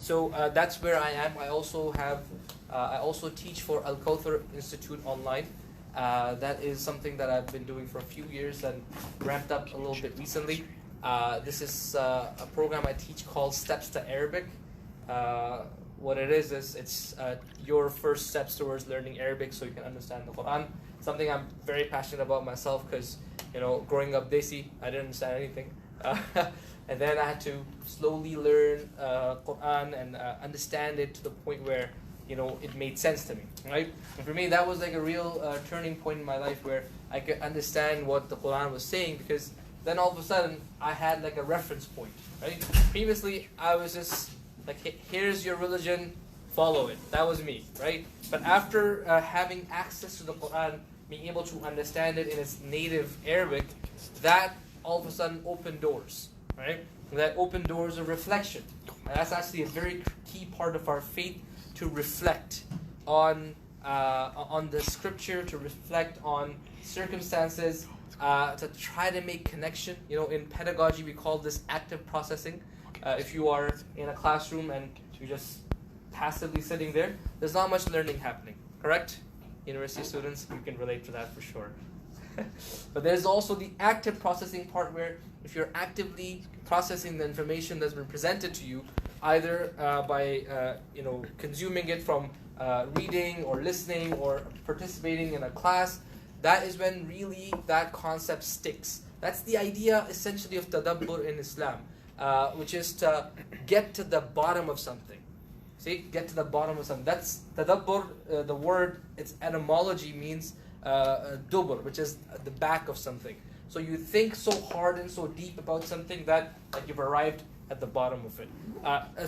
So that's where I am. I also teach for Al Kauthar Institute online. That is something that I've been doing for a few years and ramped up a little bit recently. This is a program I teach called Steps to Arabic. What it is it's your first steps towards learning Arabic so you can understand the Quran. Something I'm very passionate about myself because, growing up Desi, I didn't understand anything. And then I had to slowly learn Quran and understand it to the point where, it made sense to me, right? And for me, that was like a real turning point in my life where I could understand what the Quran was saying, because then all of a sudden I had like a reference point, right? Previously, I was just like, here's your religion, follow it. That was me, right? But after having access to the Quran, being able to understand it in its native Arabic, that all of a sudden opened doors, right? That opened doors of reflection. And that's actually a very key part of our faith, to reflect on the scripture, to reflect on circumstances, to try to make connection. In pedagogy, we call this active processing. If you are in a classroom and you're just passively sitting there, there's not much learning happening, correct? University students, you can relate to that for sure. But there's also the active processing part, where if you're actively processing the information that's been presented to you, either by consuming it from reading or listening or participating in a class, that is when really that concept sticks. That's the idea essentially of tadabbur in Islam, which is to get to the bottom of something. See, get to the bottom of something. That's tadabbur. The word, its etymology means dubur, which is the back of something. So you think so hard and so deep about something that you've arrived at the bottom of it.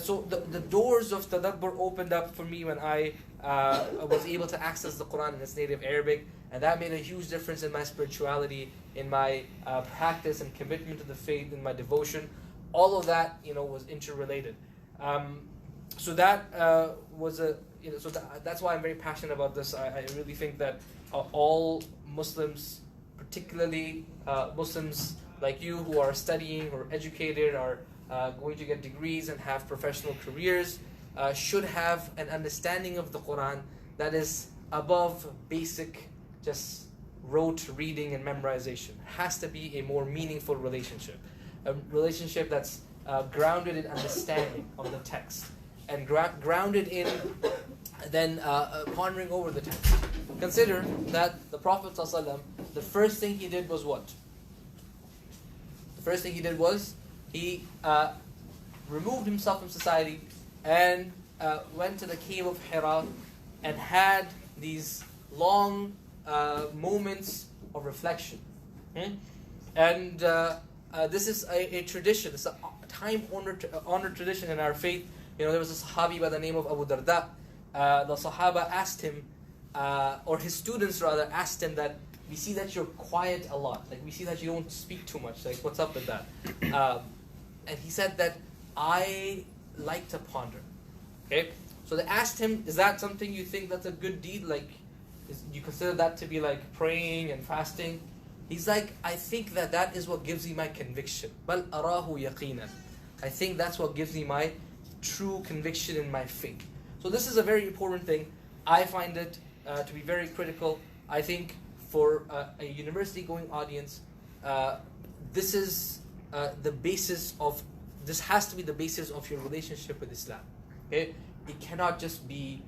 So the doors of tadabbur opened up for me when I was able to access the Quran in its native Arabic, and that made a huge difference in my spirituality, in my practice and commitment to the faith, in my devotion. All of that, was interrelated. So that was that's why I'm very passionate about this. I really think that all Muslims, particularly Muslims like you who are studying or educated, are going to get degrees and have professional careers, should have an understanding of the Quran that is above basic just rote reading and memorization. It has to be a more meaningful relationship, a relationship that's grounded in understanding of the text, and grounded in then pondering over the text. Consider that the Prophet ﷺ, the first thing he did was what? The first thing he did was he removed himself from society and went to the cave of Hira and had these long moments of reflection. And this is a tradition. It's a time-honored tradition in our faith. There was a Sahabi by the name of Abu Darda. The Sahaba asked him, or his students rather, asked him that, we see that you're quiet a lot. We see that you don't speak too much. What's up with that? And he said that, I like to ponder. Okay? So they asked him, is that something you think that's a good deed? You consider that to be like praying and fasting? He's like, I think that is what gives me my conviction. Bal arahu yaqinan. I think that's what gives me my true conviction in my faith. So this is a very important thing. I find it to be very critical. I think for a university-going audience, this is the basis of. This has to be the basis of your relationship with Islam. Okay, it cannot just be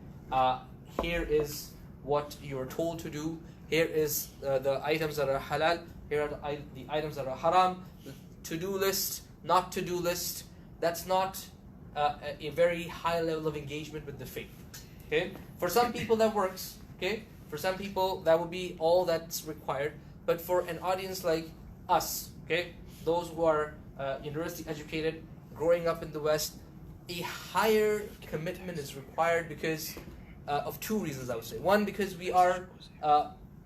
here is what you're told to do. Here is the items that are halal. Here are the items that are haram. The to-do list, not to-do list. That's not a very high level of engagement with the faith. Okay, for some people that works. Okay, for some people that would be all that's required. But for an audience like us, okay, those who are university educated, growing up in the West, a higher commitment is required because of two reasons, I would say. One, because we are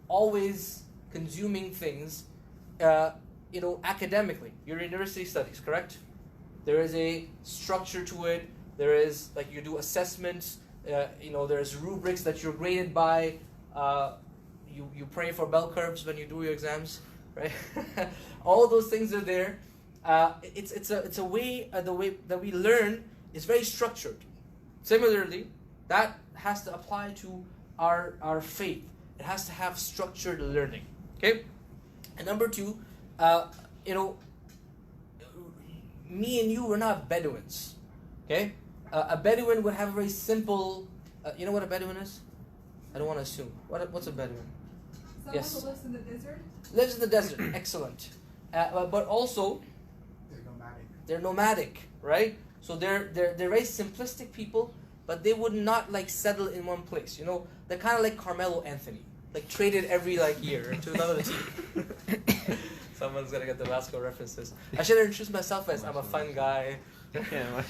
always consuming things, academically. Your university studies, correct? There is a structure to it. There is, you do assessments. There's rubrics that you're graded by. You pray for bell curves when you do your exams, right? All those things are there. It's a way, the way that we learn is very structured. Similarly, that has to apply to our faith. It has to have structured learning. Okay? And number two, me and you, we're not Bedouins. Okay? A Bedouin would have a very simple, you know what a Bedouin is? I don't want to assume. What's a Bedouin? Someone Yes. who lives in the desert? Lives in the desert. Excellent. But also, they're nomadic, right? So they're very simplistic people, but they would not like settle in one place. You know, they're kind of like Carmelo Anthony, like traded every year to another team. Someone's gonna get the basketball references. I should introduce myself as I'm a fun guy. Yeah,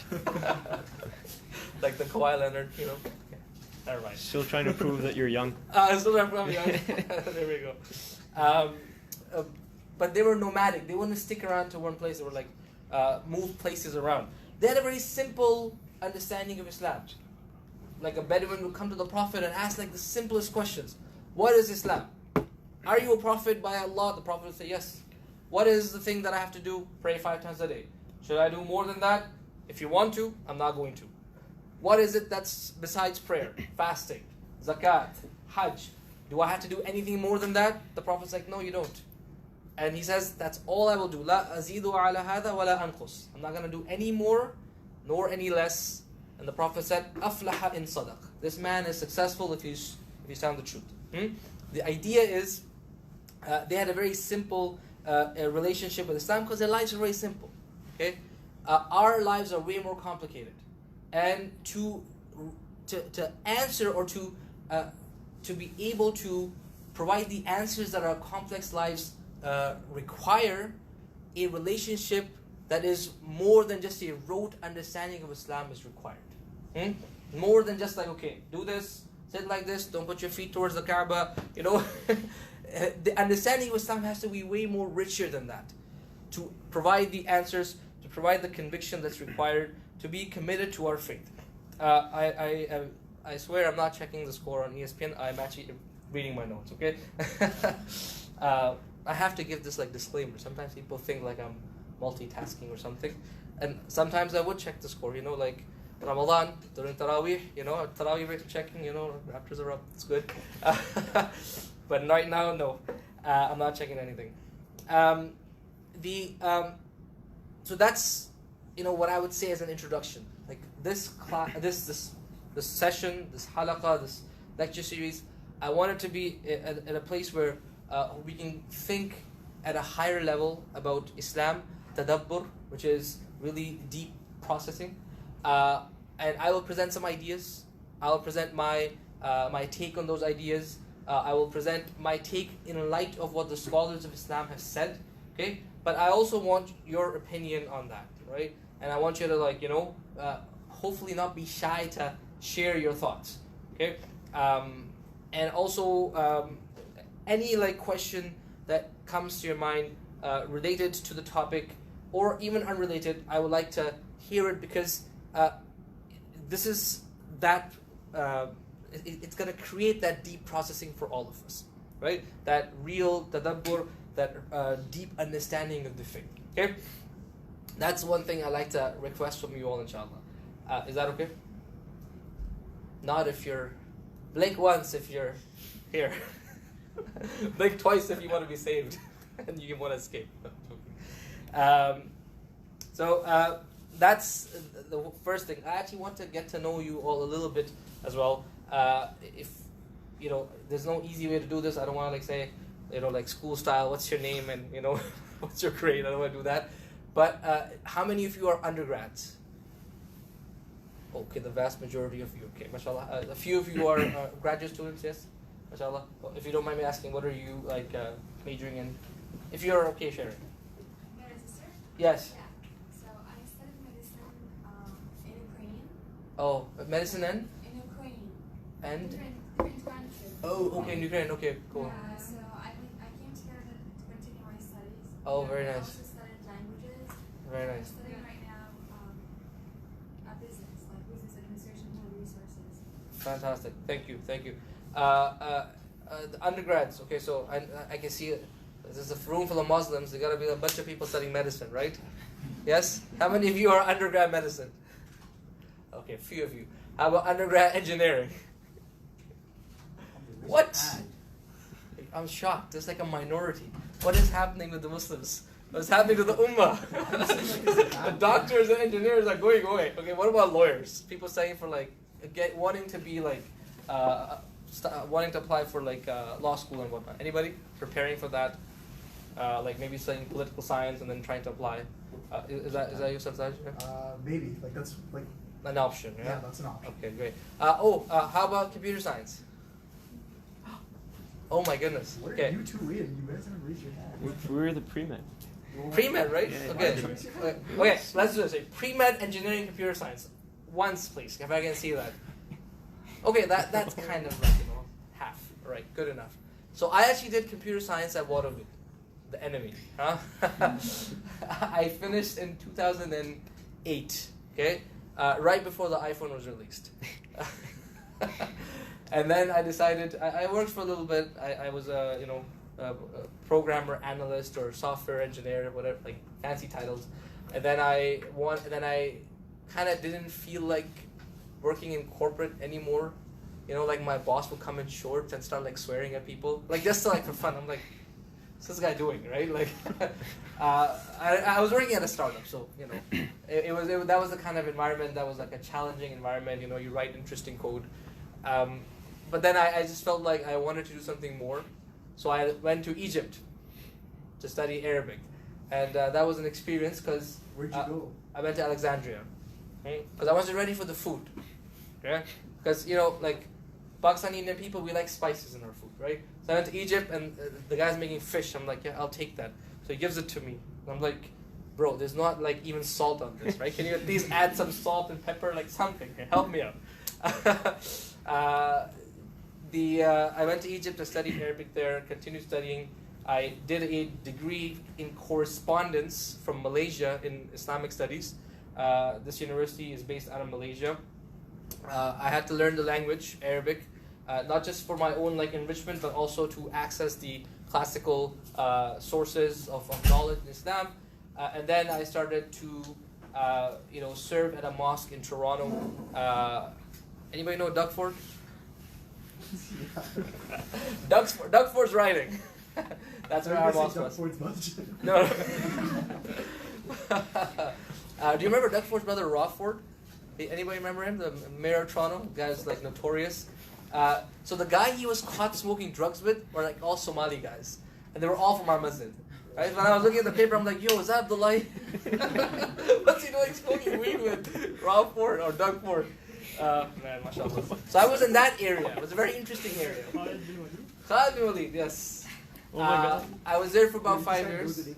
Like the Kawhi Leonard, you know. Never mind. still trying to prove that you're young. Still I'm young. There we go. But they were nomadic. They wouldn't stick around to one place. They were move places around. They had a very simple understanding of Islam. Like a Bedouin would come to the Prophet and ask the simplest questions. What is Islam? Are you a prophet by Allah? The Prophet would say yes. What is the thing that I have to do? Pray 5 times a day. Should I do more than that? If you want to, I'm not going to. What is it that's besides prayer? Fasting, zakat, hajj. Do I have to do anything more than that? The Prophet's like, no, you don't. And he says, that's all I will do. La azidu ala hada wa la anqus. I'm not going to do any more nor any less. And the Prophet said, aflaha in sadaq. This man is successful if he's telling the truth. The idea is, they had a very simple relationship with Islam because their lives are very simple. Okay, our lives are way more complicated, and to answer or to be able to provide the answers that our complex lives require, a relationship that is more than just a rote understanding of Islam is required. More than just okay, do this, sit like this, don't put your feet towards the Kaaba. You know, the understanding of Islam has to be way more richer than that. To provide the answers, to provide the conviction that's required, to be committed to our faith. I swear I'm not checking the score on ESPN. I'm actually reading my notes. Okay. I have to give this disclaimer. Sometimes people think I'm multitasking or something, and sometimes I would check the score. You know, like Ramadan during Taraweeh. You know, Taraweeh we're checking. You know, Raptors are up. It's good. But right now, no, I'm not checking anything. So that's what I would say as an introduction. Like this class, this session, this halaqah, this lecture series, I want it to be at a place where we can think at a higher level about Islam, tadabbur, which is really deep processing, and I will present some ideas. I will present my take on those ideas. I will present my take in light of what the scholars of Islam have said. Okay, but I also want your opinion on that, right? And I want you to hopefully not be shy to share your thoughts. Okay, and also any question that comes to your mind related to the topic or even unrelated, I would like to hear it, because this is that it's going to create that deep processing for all of us, right? That real tadabbur, that deep understanding of the faith. Okay, that's one thing I like to request from you all, inshallah. Is that okay? Not if you're blink once if you're here. Blink twice if you want to be saved and you want to escape. So that's the first thing. I actually want to get to know you all a little bit as well. If there's no easy way to do this. I don't want to say school style. What's your name and what's your grade? I don't want to do that. But how many of you are undergrads? Okay, the vast majority of you. Okay, MashAllah. A few of you are graduate students. Yes, MashAllah. Well, if you don't mind me asking, what are you majoring in? If you're okay sharing. May I register? Yes. Yeah. So I studied medicine in Ukraine. Oh, medicine and? In Ukraine. And? Different country. Oh, okay, in Ukraine. Okay, cool. So I came here to continue my studies. Oh, very I nice. also studied languages. Very I'm nice. studying right now a business administration, human resources. Fantastic. Thank you. The undergrads. Okay, so I can see this is a room full of Muslims. There got to be a bunch of people studying medicine, right? Yes. How many of you are undergrad medicine? Oh, Okay, a few of you. How about undergrad engineering? What? I'm shocked. There's like a minority. What is happening with the Muslims? What's happening to the Ummah? The doctors and engineers are going away. Okay, what about lawyers? People saying for like, wanting to be like, wanting to apply for like law school and whatnot. Anybody preparing for that? Like maybe studying political science and then trying to apply. Is that your subject? Maybe. Like that's like an option. yeah, that's an option. Okay, great. How about computer science? Oh my goodness. What Okay. are you two reading? You guys haven't raised your hand. We're the pre-med. Pre-med, right? Yeah, Okay. yeah. Okay, let's do this. Pre-med engineering computer science. Once, please, if I can see that. Okay, that's kind of like, half. Right, good enough. So I actually did computer science at Waterloo. The enemy. Huh? I finished in 2008. Okay? Right before the iPhone was released. And then I decided, I worked for a little bit. I was a programmer, analyst, or software engineer, whatever, like fancy titles. And then I kind of didn't feel like working in corporate anymore. Like my boss would come in shorts and start like swearing at people, like just like for fun. I'm like, what's this guy doing, right? Like, I was working at a startup, so that was the kind of environment that was like a challenging environment. You write interesting code. But then I just felt like I wanted to do something more. So I went to Egypt to study Arabic. And that was an experience because... Where'd you go? I went to Alexandria. Because I wasn't ready for the food. Okay? Because, like Pakistani Indian people, we like spices in our food, right? So I went to Egypt and the guy's making fish. I'm like, yeah, I'll take that. So he gives it to me. And I'm like, bro, there's not like even salt on this, right? Can you at least add some salt and pepper, like something? Help me out. I went to Egypt to study Arabic there, continued studying. I did a degree in correspondence from Malaysia in Islamic studies. This university is based out of Malaysia. I had to learn the language, Arabic, not just for my own like enrichment, but also to access the classical sources of knowledge in Islam. And then I started to serve at a mosque in Toronto. Anybody know Duckford? Duckford's writing. That's where our mosque was. No. Do you remember Duckford's brother Rawford? Anybody remember him? The mayor of Toronto? The guy's like notorious. So the guy he was caught smoking drugs with were like all Somali guys, and they were all from our masjid. Right? When I was looking at the paper, I'm like, yo, is that Abdullah? What's he doing smoking weed with Rawford or Duckford? Man, MashAllah. So I was in that area. It was a very interesting area. Khalid bin Walid, yes. Oh my God. I was there for about 5 years.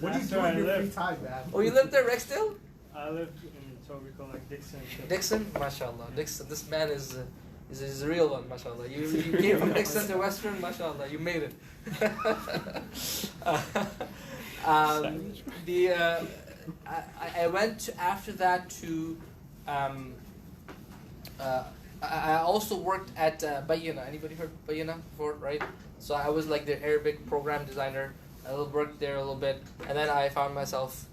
What are you doing in your free time, man? Oh, you lived there, Rexdale? I lived in what we call like Dixon. Dixon? MashAllah. Dixon. This man is a real one, MashAllah. You came from Dixon to Western, MashAllah. You made it. I went after that to... I also worked at Bayyinah. Anybody heard Bayyinah before, right? So I was like the Arabic program designer. I worked there a little bit, and then I found myself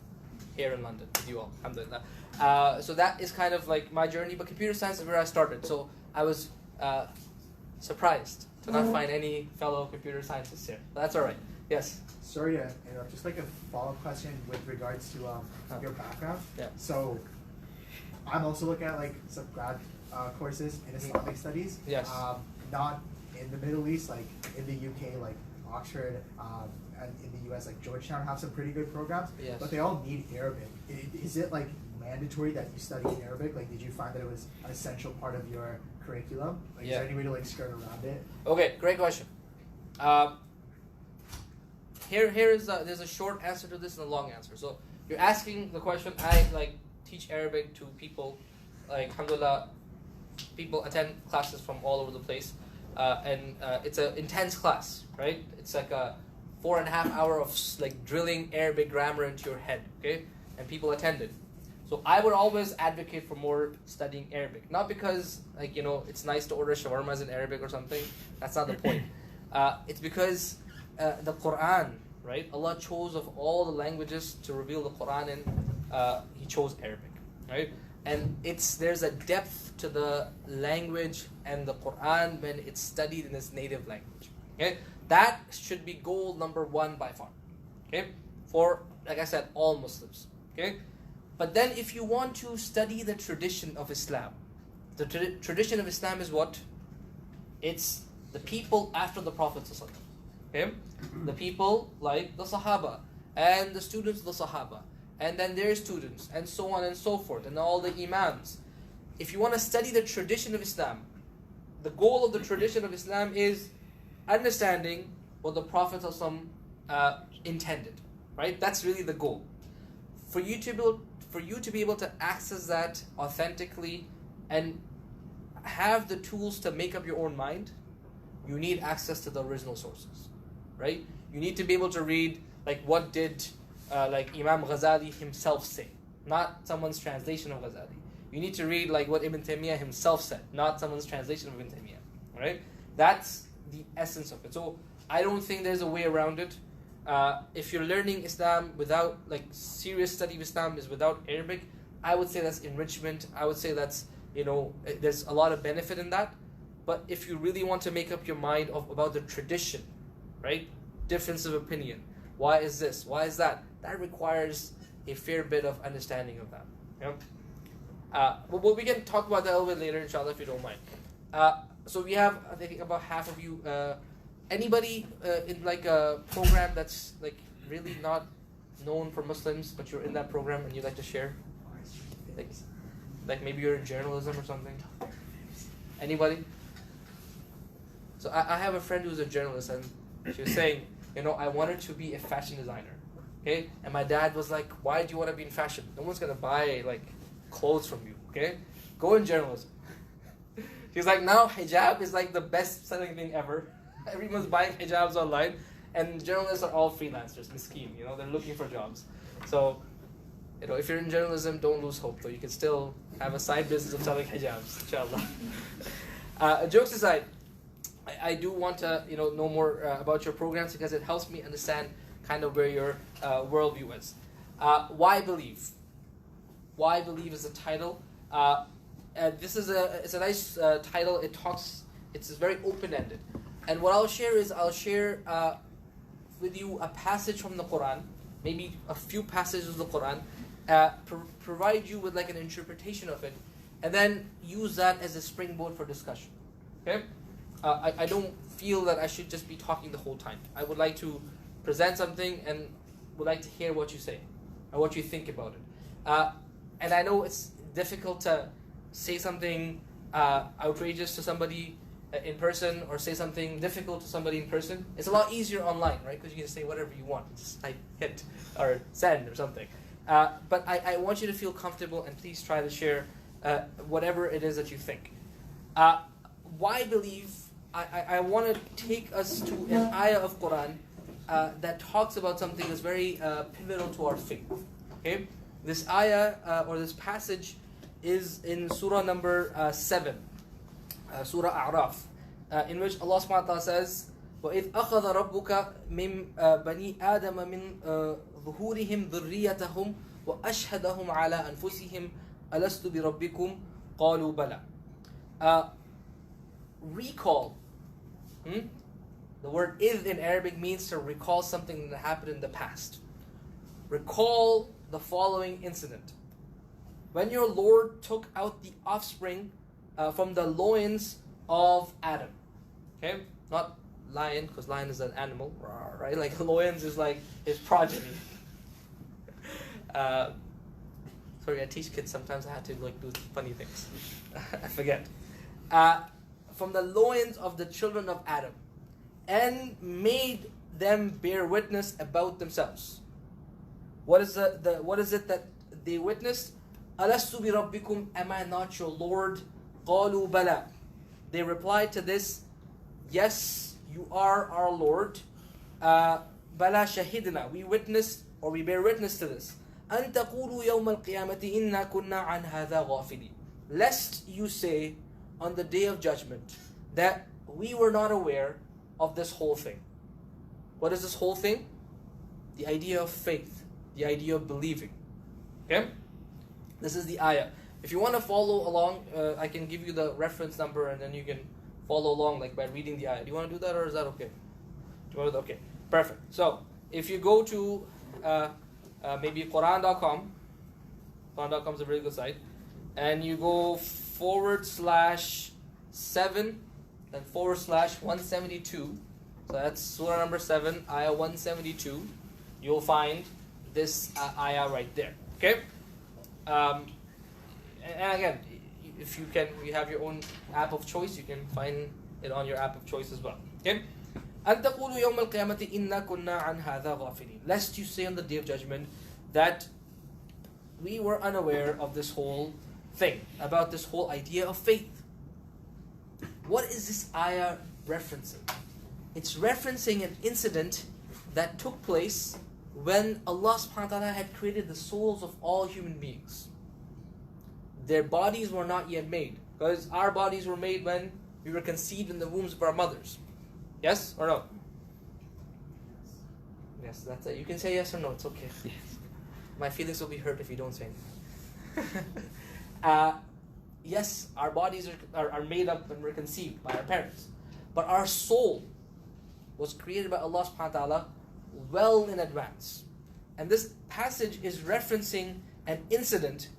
here in London with you all. Alhamdulillah. So that is kind of like my journey, but computer science is where I started. So I was surprised to not find any fellow computer scientists here. But that's all right. Yes? Sorry to interrupt. Just like a follow-up question with regards to your background. Yeah. So I'm also looking at like some grad courses in Islamic studies. Yes. Not in the Middle East, like in the UK, like Oxford, and in the US, like Georgetown have some pretty good programs. Yes. But they all need Arabic. Is it like mandatory that you study Arabic? Like, did you find that it was an essential part of your curriculum? Like, Yeah. is there any way to like skirt around it? Okay, great question. There's a short answer to this and a long answer. So you're asking the question. I like teach Arabic to people, like alhamdulillah, people attend classes from all over the place, and it's an intense class, right? It's like a 4.5 hour of like drilling Arabic grammar into your head, okay? And people attend it. So I would always advocate for more studying Arabic, not because like it's nice to order shawarmas in Arabic or something. That's not the point. It's because the Quran, right? Allah chose of all the languages to reveal the Quran in, He chose Arabic, right? and there's a depth to the language and the Quran when it's studied in its native language. Okay, that should be goal number one by far. Okay, for, like I said, all Muslims. Okay, but then if you want to study the tradition of Islam, the tradition of Islam is what? It's the people after the Prophet ﷺ. Okay, the people like the Sahaba and the students of the Sahaba, and then their students, and so on and so forth, and all the Imams. If you want to study the tradition of Islam, the goal of the tradition of Islam is understanding what the Prophet ﷺ intended. Right? That's really the goal. For you to be able to access that authentically and have the tools to make up your own mind, you need access to the original sources. Right? You need to be able to read, like, what did like Imam Ghazali himself say, not someone's translation of Ghazali. You need to read like what Ibn Taymiyyah himself said, not someone's translation of Ibn Taymiyyah. Right? That's the essence of it. So I don't think there's a way around it. If you're learning Islam without, like, serious study of Islam is without Arabic, I would say that's enrichment. I would say that's, there's a lot of benefit in that. But if you really want to make up your mind about the tradition, right? Difference of opinion. Why is this? Why is that? That requires a fair bit of understanding of that. But we can talk about that a little bit later, inshallah, if you don't mind. So we have, I think, about half of you. Anybody in like a program that's like really not known for Muslims, but you're in that program and you'd like to share? Like maybe you're in journalism or something? Anybody? So I have a friend who's a journalist, and she was saying, I wanted to be a fashion designer. Okay? And my dad was like, why do you want to be in fashion? No one's going to buy like clothes from you. Okay? Go in journalism. She's like, now hijab is like the best selling thing ever. Everyone's buying hijabs online, and journalists are all freelancers, miskeen, they're looking for jobs. So, if you're in journalism, don't lose hope, though. You can still have a side business of selling hijabs, inshallah. Jokes aside, I do want to, know more about your programs, because it helps me understand kind of where your worldview is. Why Believe? Why Believe is the title. It's a nice title. It's very open-ended. And what I'll share is, with you a passage from the Quran, maybe a few passages of the Quran, provide you with like an interpretation of it, and then use that as a springboard for discussion. Okay? I don't feel that I should just be talking the whole time. I would like to present something and would like to hear what you say, or what you think about it. And I know it's difficult to say something outrageous to somebody in person, or say something difficult to somebody in person. It's a lot easier online, right? Because you can say whatever you want. Just type hit or send or something. But I want you to feel comfortable, and please try to share whatever it is that you think. Why Believe? I want to take us to an ayah of Quran that talks about something that's very pivotal to our faith. Okay, this ayah or this passage is in Surah number 7. Surah A'raf, in which Allah subhanahu wa ta'ala says, وَإِذْ أَخَذَ رَبُّكَ مِنْ بَنِي آدَمَ مِنْ ظُهُورِهِمْ ذُرِّيَّتَهُمْ وَأَشْهَدَهُمْ عَلَىٰ أَنفُسِهِمْ أَلَسْتُ بِرَبِّكُمْ قَالُوا بَلَى. Recall. The word إِذْ in Arabic means to recall something that happened in the past. Recall the following incident. When your Lord took out the offspring from the loins of Adam. Okay? Not lion, because lion is an animal, right? Like loins is like his progeny. Sorry, I teach kids, sometimes I have to like do funny things. I forget. From the loins of the children of Adam, and made them bear witness about themselves. What is what is it that they witnessed? Alastu bi rabbikum, am I not your Lord? قَالُوا بَلَى. They replied to this, yes, you are our Lord. بَلَى شَهِدْنَا. We witnessed, or we bear witness to this. أَن تَقُولُوا يَوْمَ الْقِيَامَةِ إِنَّا كُنَّا عَنْ هَذَا غَافِلِينَ. Lest you say on the day of judgment that we were not aware of this whole thing. What is this whole thing? The idea of faith, the idea of believing. Okay? This is the ayah. If you want to follow along, I can give you the reference number and then you can follow along like by reading the ayah. Do you want to do that or is that okay? Do you want to, okay, perfect. So if you go to maybe Quran.com, Quran.com is a very good site, and you go /7 then /172. So that's surah number 7, ayah 172. You'll find this ayah right there. Okay. And again, if you can, you have your own app of choice, you can find it on your app of choice as well. Okay? أَن تَقُولُوا يَوْمَ الْقِيَامَةِ إِنَّا كُنَّا عَنْ هَذَا غَافِلِينَ. Lest you say on the Day of Judgment that we were unaware of this whole thing, about this whole idea of faith. What is this ayah referencing? It's referencing an incident that took place when Allah subhanahu wa ta'ala had created the souls of all human beings. Their bodies were not yet made, because our bodies were made when we were conceived in the wombs of our mothers. Yes or no? Yes, that's it. You can say yes or no, it's okay. Yes. My feelings will be hurt if you don't say anything. Yes, our bodies are made up when we're conceived by our parents. But our soul was created by Allah subhanahu wa ta'ala well in advance. And this passage is referencing an incident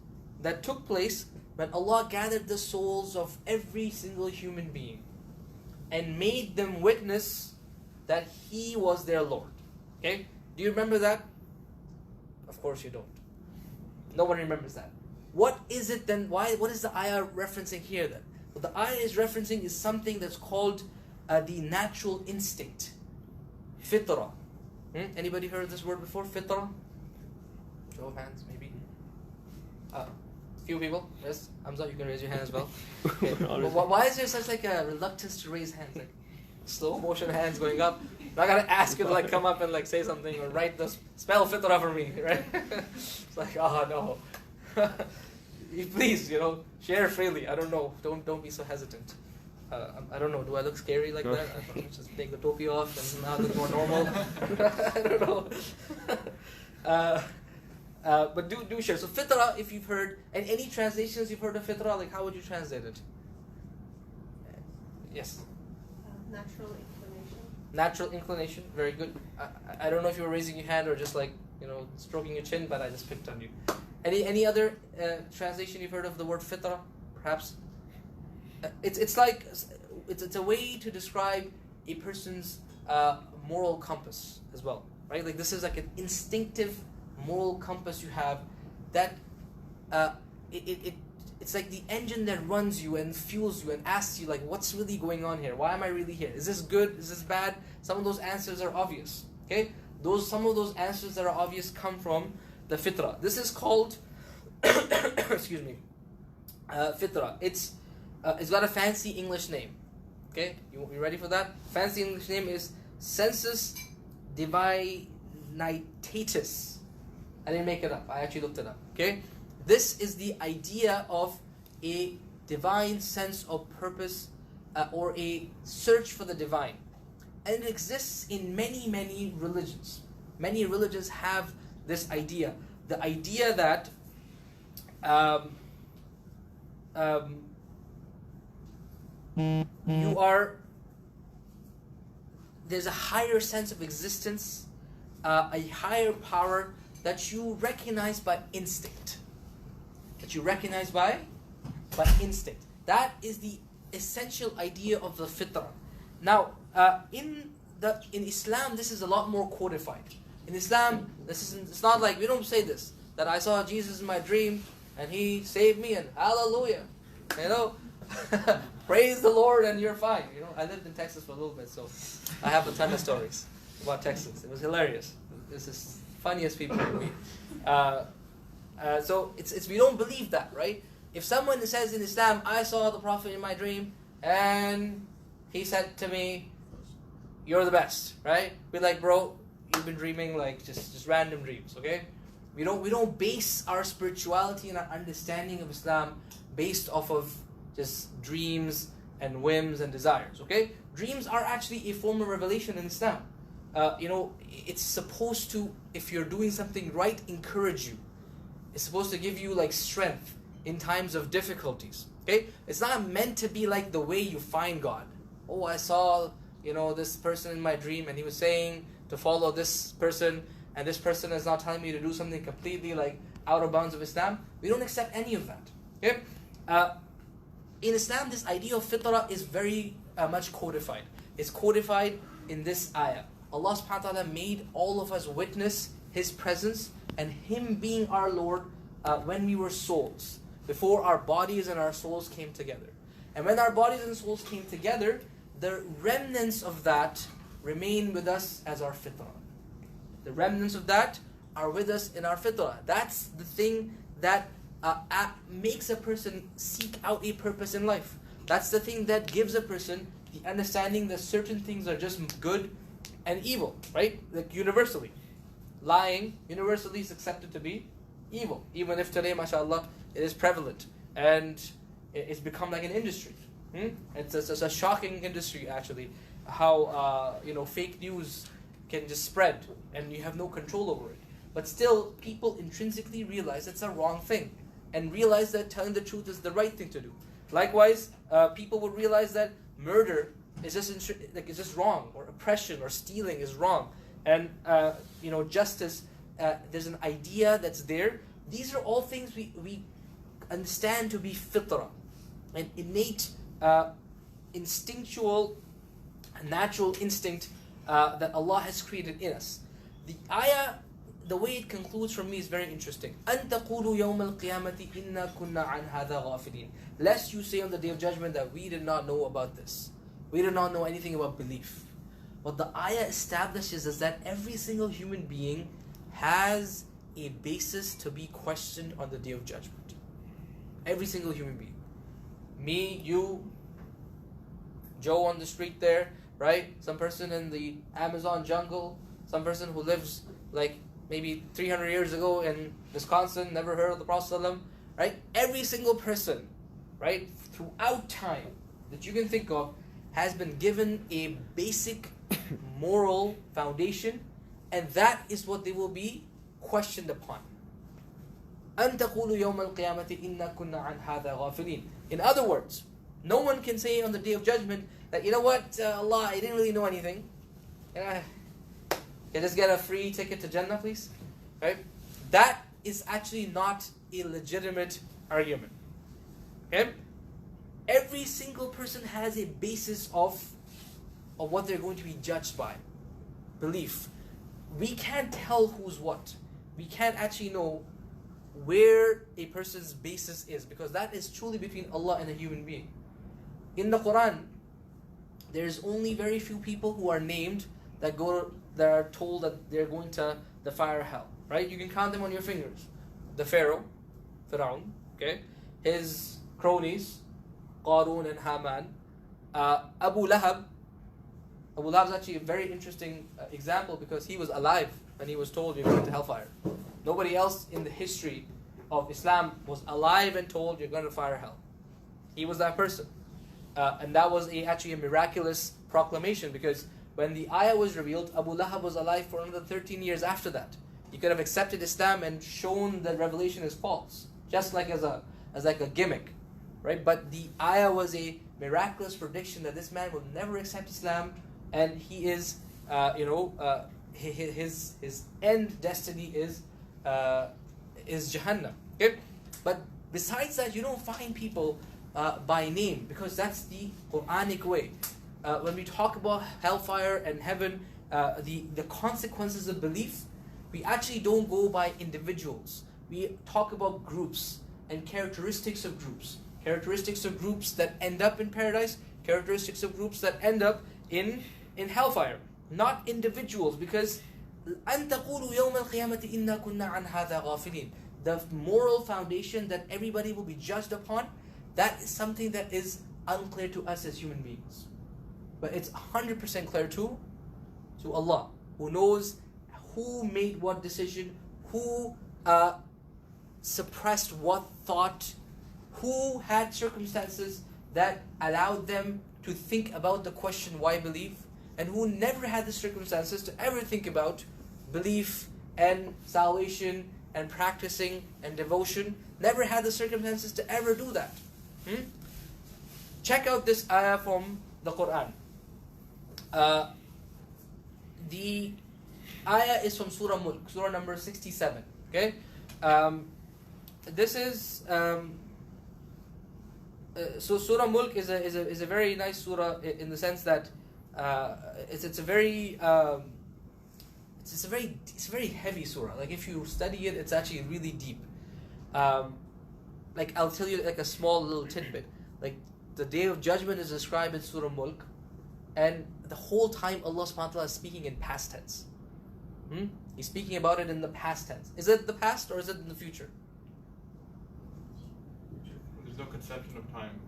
that took place when Allah gathered the souls of every single human being and made them witness that He was their Lord. Okay? Do you remember that? Of course you don't. No one remembers that. What is it then? What is the ayah referencing here then? What the ayah is referencing is something that's called the natural instinct. Fitra. Anybody heard this word before? Fitra? Show of hands, maybe. Few people. Yes, Hamza, you can raise your hand as well. Okay. Why is there such like a reluctance to raise hands? Like slow motion hands going up. I'm not gonna ask you to like come up and like say something or write the spell fitra for me, right? It's like, oh no. Please, share freely. I don't know. Don't be so hesitant. I don't know. Do I look scary like that? I thought I'd just take the topi off and now look more normal. I don't know. But do share. So fitra, if you've heard, and any translations you've heard of fitra, like how would you translate it? Yes. Natural inclination. Natural inclination. Very good. I don't know if you were raising your hand or just like stroking your chin, but I just picked on you. Any other translation you've heard of the word fitra? Perhaps. It's like it's a way to describe a person's moral compass as well, right? Like this is like an instinctive moral compass you have that it's like the engine that runs you and fuels you and asks you like, what's really going on here? Why am I really here? Is this good? Is this bad? Some of those answers are obvious. Okay, some of those answers that are obvious come from the fitra. This is called excuse me, fitra. It's got a fancy English name. Okay, you ready for that? Fancy English name is sensus divinitatis. I didn't make it up. I actually looked it up. Okay, this is the idea of a divine sense of purpose or a search for the divine, and it exists in many religions. Many religions have this idea. The idea that there's a higher sense of existence, a higher power that you recognize by instinct. That is the essential idea of the fitrah. Now, in Islam, this is a lot more codified. In Islam, it's not like we don't say this, that I saw Jesus in my dream and He saved me and hallelujah. Praise the Lord and you're fine. I lived in Texas for a little bit, so I have a ton of stories about Texas. It was hilarious. This is funniest people to meet. So it's we don't believe that, right? If someone says in Islam, I saw the Prophet in my dream and he said to me, you're the best, right? We're like, bro, you've been dreaming like just random dreams, okay? We don't base our spirituality and our understanding of Islam based off of just dreams and whims and desires, okay? Dreams are actually a form of revelation in Islam. It's supposed to, if you're doing something right, encourage you. It's supposed to give you like strength. in times of difficulties. Okay? It's not meant to be like the way you find God. Oh, I saw, this person in my dream and he was saying to follow this person, and this person is now telling me to do something completely like out of bounds of Islam. We don't accept any of that. Okay? In Islam, this idea of fitrah is very much codified. It's codified in this ayah. Allah subhanahu wa ta'ala made all of us witness His presence and Him being our Lord when we were souls, before our bodies and our souls came together. And when our bodies and souls came together, the remnants of that remain with us as our fitrah. The remnants of that are with us in our fitrah. That's the thing that makes a person seek out a purpose in life. That's the thing that gives a person the understanding that certain things are just good and evil, right? Like universally. Lying universally is accepted to be evil. Even if today, MashAllah, it is prevalent and it's become like an industry. It's a shocking industry actually, how fake news can just spread and you have no control over it. But still, people intrinsically realize it's a wrong thing and realize that telling the truth is the right thing to do. Likewise, people would realize that murder is just wrong, or oppression or stealing is wrong, and justice. There's an idea that's there. These are all things we understand to be fitrah, an innate, instinctual, natural instinct that Allah has created in us. The ayah, the way it concludes for me is very interesting. أَن تَقُولُوا يَوْمَ الْقِيَامَةِ إِنَّا كُنَّا عَنْ هَذَا غَافِلِينَ. Lest you say on the Day of Judgment that we did not know about this. We did not know anything about belief. What the ayah establishes is that every single human being has a basis to be questioned on the Day of Judgment. Every single human being. Me, you, Joe on the street there, right? Some person in the Amazon jungle, some person who lives like maybe 300 years ago in Wisconsin, never heard of the Prophet ﷺ, right? Every single person, right, throughout time that you can think of has been given a basic moral foundation, and that is what they will be questioned upon. أَن تَقُولُوا يَوْمَ الْقِيَامَةِ إِنَّا كُنَّا عَنْ هَذَا غَافِلِينَ. In other words, no one can say on the Day of Judgment that, Allah, I didn't really know anything. Can I just get a free ticket to Jannah, please? Right? That is actually not a legitimate argument. Okay? Every single person has a basis of what they're going to be judged by. Belief. We can't tell who's what. We can't actually know where a person's basis is, because that is truly between Allah and a human being. In the Quran, there's only very few people who are named that are told that they're going to the fire hell. Right? You can count them on your fingers. The Pharaoh, Fir'aun, okay? His cronies, Qarun and Haman, Abu Lahab. Abu Lahab is actually a very interesting example because he was alive when he was told you're going to hellfire. Nobody else in the history of Islam was alive and told you're going to fire hell. He was that person. And that was actually a miraculous proclamation, because when the ayah was revealed, Abu Lahab was alive for another 13 years after that. He could have accepted Islam and shown that revelation is false, just like as like a gimmick, right? But the ayah was a miraculous prediction that this man will never accept Islam, and he is, his end destiny is Jahannam. Okay, but besides that, you don't find people by name, because that's the Quranic way. When we talk about hellfire and heaven, the consequences of belief, we actually don't go by individuals. We talk about groups and characteristics of groups. Characteristics of groups that end up in paradise, characteristics of groups that end up in hellfire. Not individuals, because أَن تَقُولُوا يَوْمَ الْقِيَامَةِ إِنَّا كُنَّا عَنْ هَذَا غَافِلِينَ. The moral foundation that everybody will be judged upon, that is something that is unclear to us as human beings. But it's 100% clear to Allah, who knows who made what decision, who suppressed what thought, who had circumstances that allowed them to think about the question why believe, and who never had the circumstances to ever think about belief and salvation and practicing and devotion, never had the circumstances to ever do that. Check out this ayah from the Quran. The ayah is from Surah Mulk, Surah number 67. Okay, this is so Surah Mulk is a very nice surah in the sense that it's a very heavy surah. Like if you study it, it's actually really deep. Like I'll tell you like a small little tidbit. Like the Day of Judgment is described in Surah Mulk, and the whole time Allah subhanahu wa ta'ala is speaking in past tense. He's speaking about it in the past tense. Is it the past or is it in the future? There's no conception of time.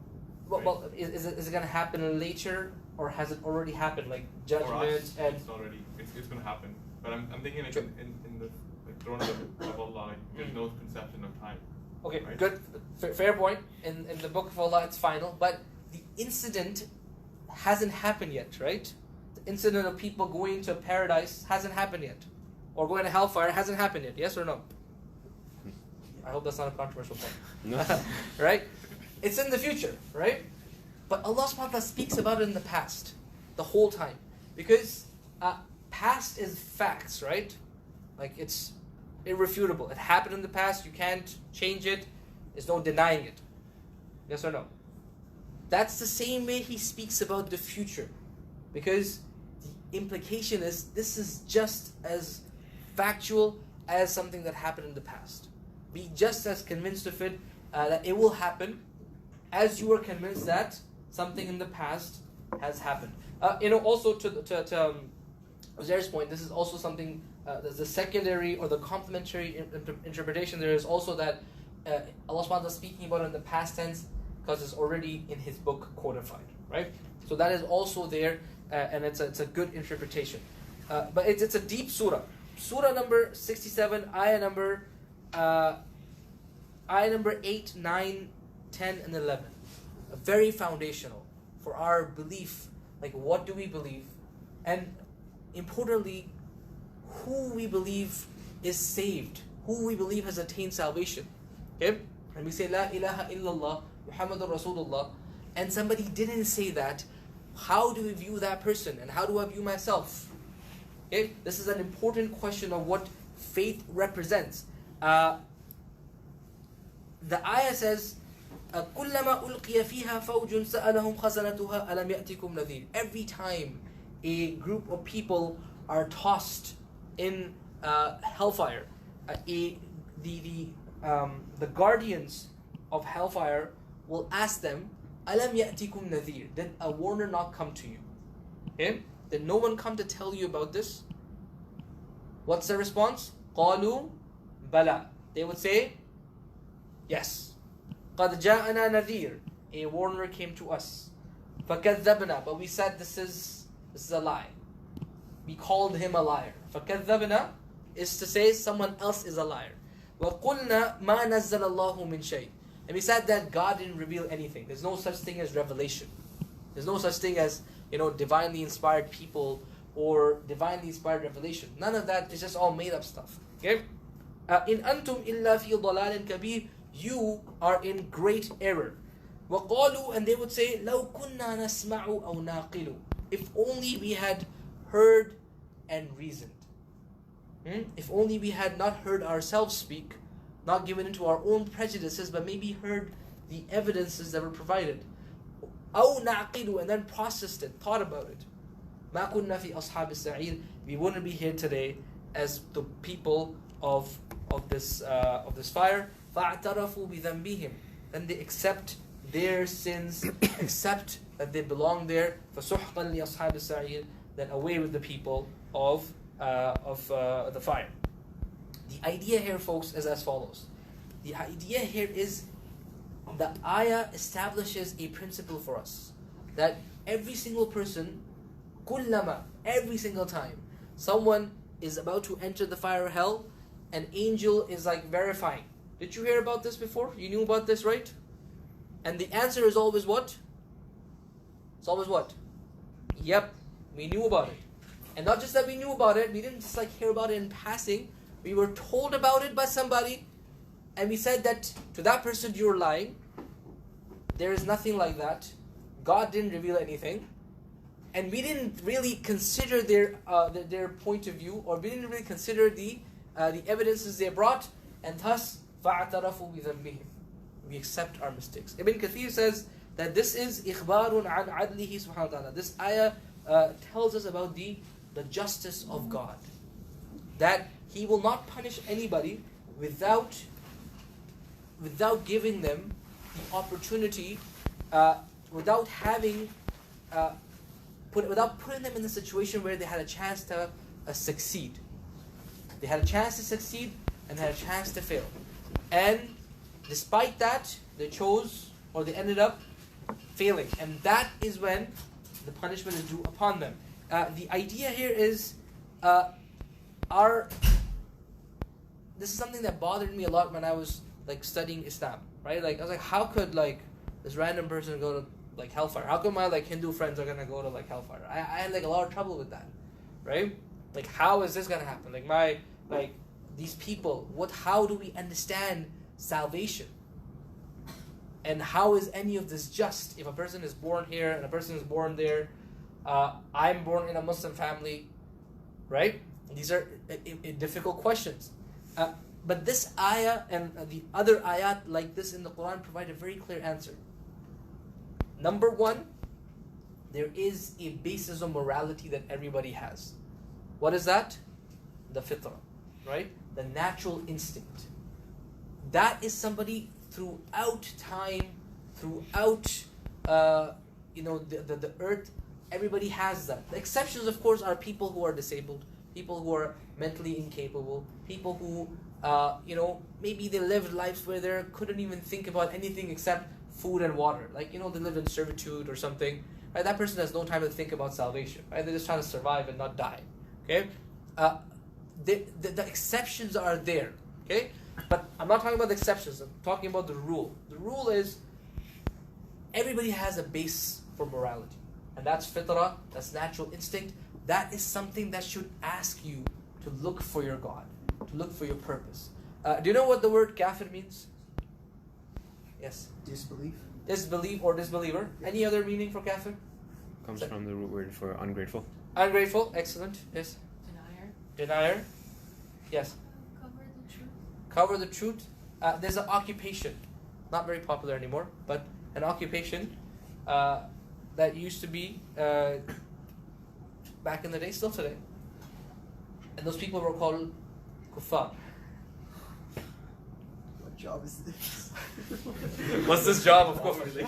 Well, is it going to happen later, or has it already happened? Like For judgment us, and it's already it's going to happen. But I'm thinking like in the like throne of Allah, like, there's no conception of time. okay, right? good, fair point. In the Book of Allah, it's final, but the incident hasn't happened yet, right? The incident of people going to paradise hasn't happened yet, or going to hellfire hasn't happened yet. Yes or no? I hope that's not a controversial point. No. Right? It's in the future, right? But Allah subhanahu wa ta'ala speaks about it in the past, the whole time. Because past is facts, right? Like it's irrefutable. It happened in the past, you can't change it, there's no denying it. Yes or no? That's the same way He speaks about the future. Because the implication is this is just as factual as something that happened in the past. Be just as convinced of it that it will happen as you are convinced that something in the past has happened. Also to Uzair's point, this is also something, the secondary or the complementary interpretation there is also that Allah subhanahu wa ta'ala is speaking about it in the past tense because it's already in His book codified, right? So that is also there, and it's a good interpretation. But it's a deep surah. Surah number 67, ayah number 8, 9, 10, and 11. Very foundational for our belief. Like, what do we believe? And importantly, who we believe is saved. Who we believe has attained salvation. Okay? And we say, La ilaha illallah, Muhammadur Rasulullah, and somebody didn't say that, how do we view that person? And how do I view myself? Okay? This is an important question of what faith represents. The ayah says, كُلَّمَا أُلْقِيَ فِيهَا فَوْجٌ سَأَلَهُمْ خَزَنَتُهَا أَلَمْ يَأْتِكُمْ نَذِيرٌ. Every time a group of people are tossed in hellfire, the guardians of hellfire will ask them, أَلَمْ يَأْتِكُمْ نَذِيرٌ. Did a warner not come to you? Okay? Did no one come to tell you about this? What's the response? قَالُوا بَلَى. They would say, yes. قَدْ جَاءَنَا نَذِيرٌ. A warner came to us. فَكَذَّبْنَا. But we said this is a lie. We called him a liar. فَكَذَّبْنَا is to say someone else is a liar. وَقُلْنَا مَا نَزَّلَ اللَّهُ مِنْ شَيْءٍ. And we said that God didn't reveal anything. There's no such thing as revelation. There's no such thing as, divinely inspired people or divinely inspired revelation. None of that is just all made up stuff. Okay? In antum illa fi dalalin kabir. You are in great error. وَقَالُوا. And they would say, لَوْ كُنَّا نَسْمَعُ أَوْ نَاقِلُ. If only we had heard and reasoned. If only we had not heard ourselves speak, not given into our own prejudices, but maybe heard the evidences that were provided. أَوْ نَعْقِلُ. And then processed it, thought about it. مَا كُنَّا فِي أَصْحَابِ السَّعِيرِ. We wouldn't be here today as the people of this fire. فَاعْتَرَفُوا بِذَنْبِهِمْ. Then they accept their sins, accept that they belong there. فَسُحْقًا لِأَصْحَابِ السَّعِيرِ. Then away with the people of the fire. The idea here, folks, is as follows. The idea here is the ayah establishes a principle for us that every single person, kullama, every single time someone is about to enter the fire of hell, an angel is like verifying. Did you hear about this before? You knew about this, right? And the answer is always what? It's always what? Yep, we knew about it. And not just that we knew about it, we didn't just like hear about it in passing. we were told about it by somebody, and we said that to that person, you're lying. There is nothing like that. God didn't reveal anything. And we didn't really consider their point of view, or we didn't really consider the evidences they brought, and thus فَاعْتَرَفُوا بِذَنْبِهِمْ. We accept our mistakes. Ibn Kathir says that this is إِخْبَارٌ عَنْ عَدْلِهِ سُبْحَانَهُ وَتَعَالَى. This ayah tells us about the justice of God. That He will not punish anybody without giving them the opportunity, without putting them in a situation where they had a chance to succeed. They had a chance to succeed and had a chance to fail. And despite that, they chose, or they ended up failing. And that is when the punishment is due upon them. The idea here is, this is something that bothered me a lot when I was studying Islam, right? I was like, how could this random person go to hellfire? How come my Hindu friends are gonna go to hellfire? I had a lot of trouble with that, right? How is this gonna happen? These people, how do we understand salvation? And how is any of this just? If a person is born here and a person is born there, I'm born in a Muslim family, right? These are difficult questions. But this ayah and the other ayat like this in the Quran provide a very clear answer. Number one, there is a basis of morality that everybody has. What is that? The fitrah, right? The natural instinct. That is somebody throughout time, throughout the earth, everybody has that. The exceptions, of course, are people who are disabled, people who are mentally incapable, people who maybe they lived lives where they couldn't even think about anything except food and water. They live in servitude or something. Right? That person has no time to think about salvation. Right? They're just trying to survive and not die. Okay? The exceptions are there. Okay? But I'm not talking about the exceptions. I'm talking about the rule. The rule is everybody has a base for morality. And that's fitrah, that's natural instinct. That is something that should ask you to look for your God, to look for your purpose. Do you know what the word kafir means? Yes. Disbelief. Disbelief or disbeliever. Any other meaning for kafir? Comes from the root word for ungrateful. Ungrateful. Excellent. Yes. Denier. Yes. Cover the truth. Cover the truth. There's an occupation, not very popular anymore, but an occupation that used to be back in the day, still today. And those people were called kuffar. What job is this? What's this job of kufr?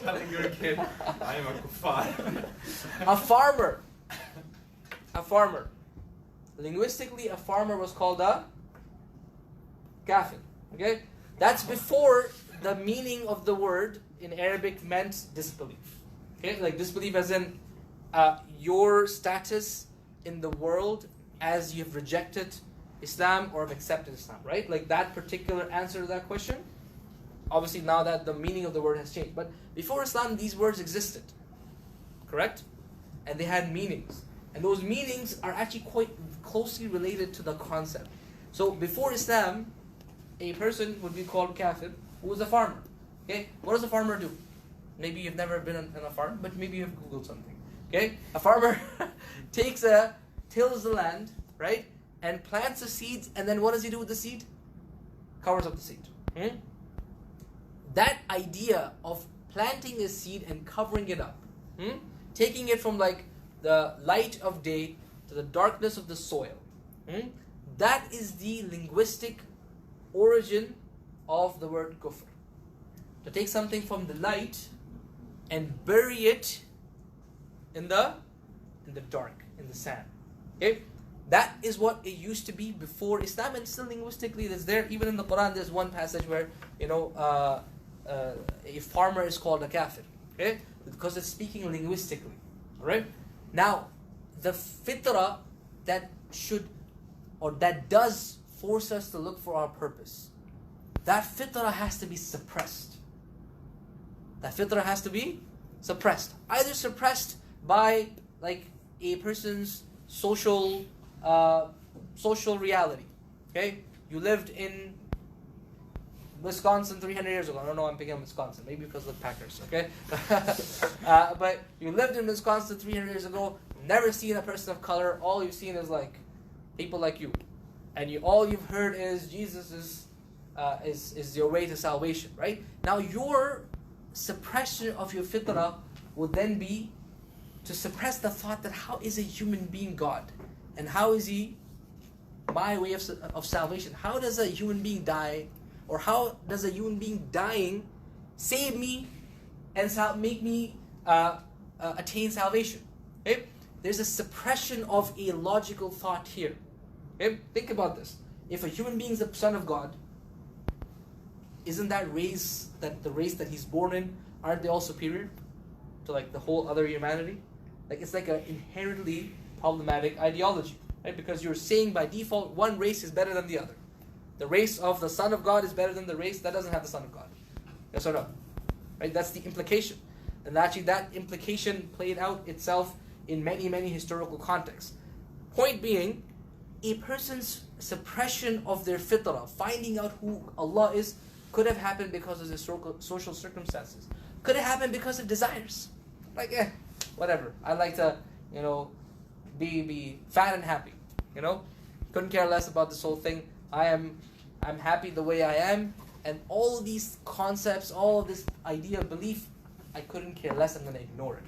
Telling your kid, I am a kuffar. A farmer. A farmer. Linguistically, a farmer was called a kafir. Okay? That's before the meaning of the word in Arabic meant disbelief. Okay? Disbelief as in your status in the world as you've rejected Islam or have accepted Islam, right? That particular answer to that question. Obviously now that the meaning of the word has changed. But before Islam, these words existed. Correct? And they had meanings. And those meanings are actually quite closely related to the concept. So before Islam, a person would be called kafir who was a farmer. Okay? What does a farmer do? Maybe you've never been on a farm, but maybe you've Googled something. Okay? A farmer tills the land, right? And plants the seeds, and then what does he do with the seed? Covers up the seed. That idea of planting a seed and covering it up, taking it from the light of day to the darkness of the soil, that is the linguistic origin of the word kufr. To take something from the light and bury it in the dark, in the sand. Okay? That is what it used to be before Islam, and still linguistically it's there. Even in the Quran there's one passage where a farmer is called a kafir. Okay? Because it's speaking linguistically. Alright? Now, the fitrah that does force us to look for our purpose, that fitrah has to be suppressed. That fitrah has to be suppressed. Either suppressed by a person's social social reality. Okay, you lived in Wisconsin 300 years ago. I don't know why I'm picking on Wisconsin. Maybe because of the Packers. Okay, but you lived in Wisconsin 300 years ago. Never seen a person of color. All you've seen is like people like you, and all you've heard is Jesus is your way to salvation. Right now, your suppression of your fitrah would then be to suppress the thought that how is a human being God, and how is he my way of salvation? How does a human being die, or how does a human being dying save me and make me attain salvation? Okay? There's a suppression of a logical thought here. Okay? Think about this. If a human being is the son of God, isn't that race, that the race that he's born in, aren't they all superior to like the whole other humanity? Like it's like an inherently problematic ideology, right? Because you're saying by default one race is better than the other. The race of the Son of God is better than the race that doesn't have the Son of God. Yes or no? Right? That's the implication. And actually that implication played out itself in many, many historical contexts. Point being, a person's suppression of their fitrah, finding out who Allah is, could have happened because of historical, social circumstances. Could have happened because of desires. Like, whatever. I like to, be fat and happy. Couldn't care less about this whole thing. I'm happy the way I am, and all these concepts, all of this idea of belief, I couldn't care less. I'm going to ignore it.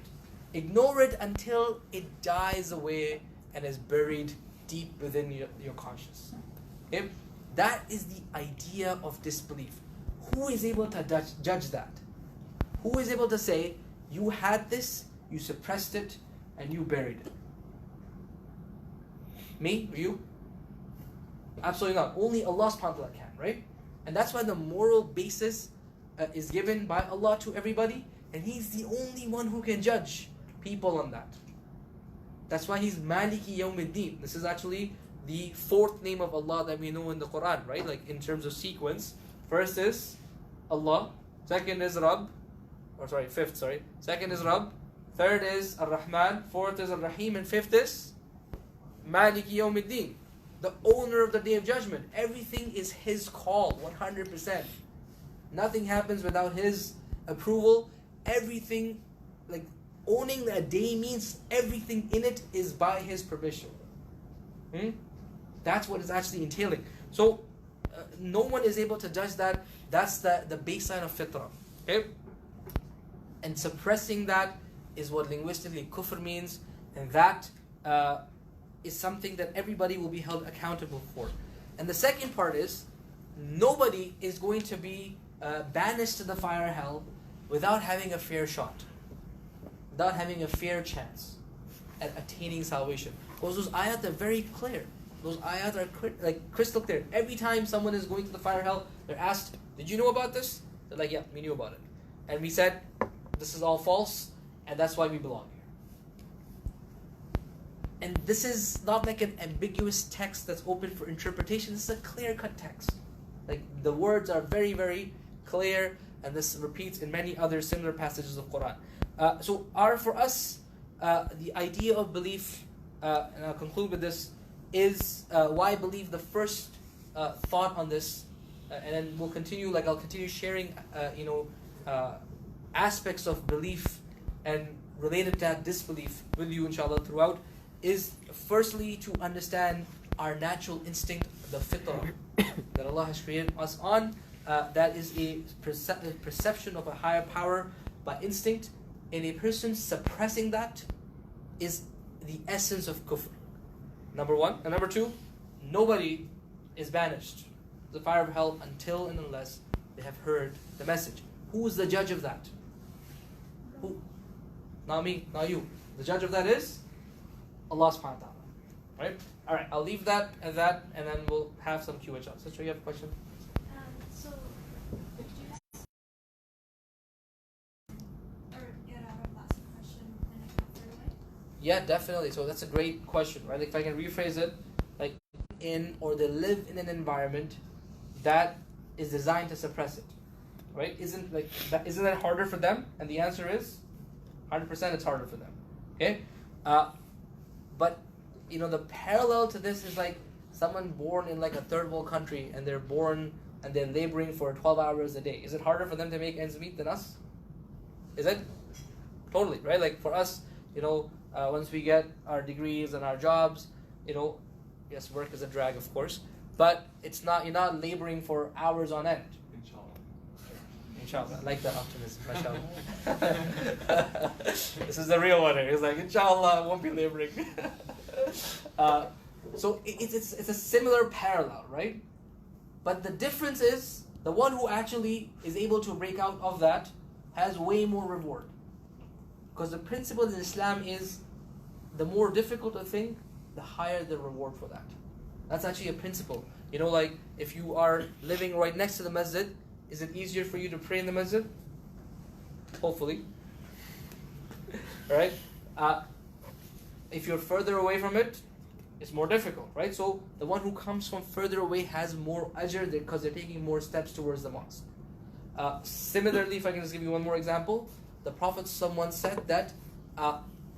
Ignore it until it dies away and is buried deep within your conscience. Okay? That is the idea of disbelief. Who is able to judge that? Who is able to say, you had this, you suppressed it, and you buried it? Me? You? Absolutely not. Only Allah subhanahu wa ta'ala can, right? And that's why the moral basis is given by Allah to everybody, and He's the only one who can judge people on that. That's why He's Maliki Yawmiddin. This is actually the fourth name of Allah that we know in the Quran, right? Like in terms of sequence. First is Allah, second is Rabb, second is Rabb, third is Ar-Rahman, fourth is Ar-Rahim, and fifth is Maliki Yawmiddin, the owner of the Day of Judgment. Everything is His call, 100%. Nothing happens without His approval. Everything, like owning a day means everything in it is by His permission. That's what it's actually entailing. So, no one is able to judge that. That's the baseline of fitrah. Okay? And suppressing that is what linguistically kufr means, and that is something that everybody will be held accountable for. And the second part is, nobody is going to be banished to the fire of hell without having a fair shot, without having a fair chance at attaining salvation. Because those ayat are very clear. Those ayat are crystal clear. Every time someone is going to the fire of hell, they're asked, did you know about this? They're like, yeah, we knew about it. And we said, this is all false, and that's why we belong here. And this is not like an ambiguous text that's open for interpretation. This is a clear-cut text. Like the words are very, very clear, and this repeats in many other similar passages of Quran. For us, the idea of belief, and I'll conclude with this, is why I believe the first thought on this, and then we'll continue. I'll continue sharing, aspects of belief and related to that disbelief with you, inshallah, throughout. Is firstly to understand our natural instinct, the fitrah that Allah has created us on. That is a perception of a higher power by instinct, and a person suppressing that is the essence of kufr. Number one. And number two, nobody is banished to the fire of hell until and unless they have heard the message. Who is the judge of that? Who? Not me, not you. The judge of that is Allah subhanahu wa ta'ala. Right? Alright, I'll leave that and then we'll have some Q&A. Sister, you have a question? Yeah, definitely. So that's a great question, right? If I can rephrase it, they live in an environment that is designed to suppress it, right? Isn't that harder for them? And the answer is, 100% it's harder for them. Okay, but the parallel to this is someone born in like a third world country and they're born and they're laboring for 12 hours a day, is it harder for them to make ends meet than us? Is it? Totally, right? Like for us, once we get our degrees and our jobs, yes, work is a drag, of course, but it's not. You're not laboring for hours on end. Inshallah, I like that optimism. MashAllah. This is the real one. It's like, inshallah, I won't be laboring. So it's a similar parallel, right? But the difference is the one who actually is able to break out of that has way more reward. Because the principle in Islam is the more difficult a thing, the higher the reward for that. That's actually a principle. Like if you are living right next to the masjid, is it easier for you to pray in the masjid? Hopefully. Right? If you're further away from it, it's more difficult, right? So the one who comes from further away has more ajr because they're taking more steps towards the mosque. Similarly, if I can just give you one more example, the Prophet someone said that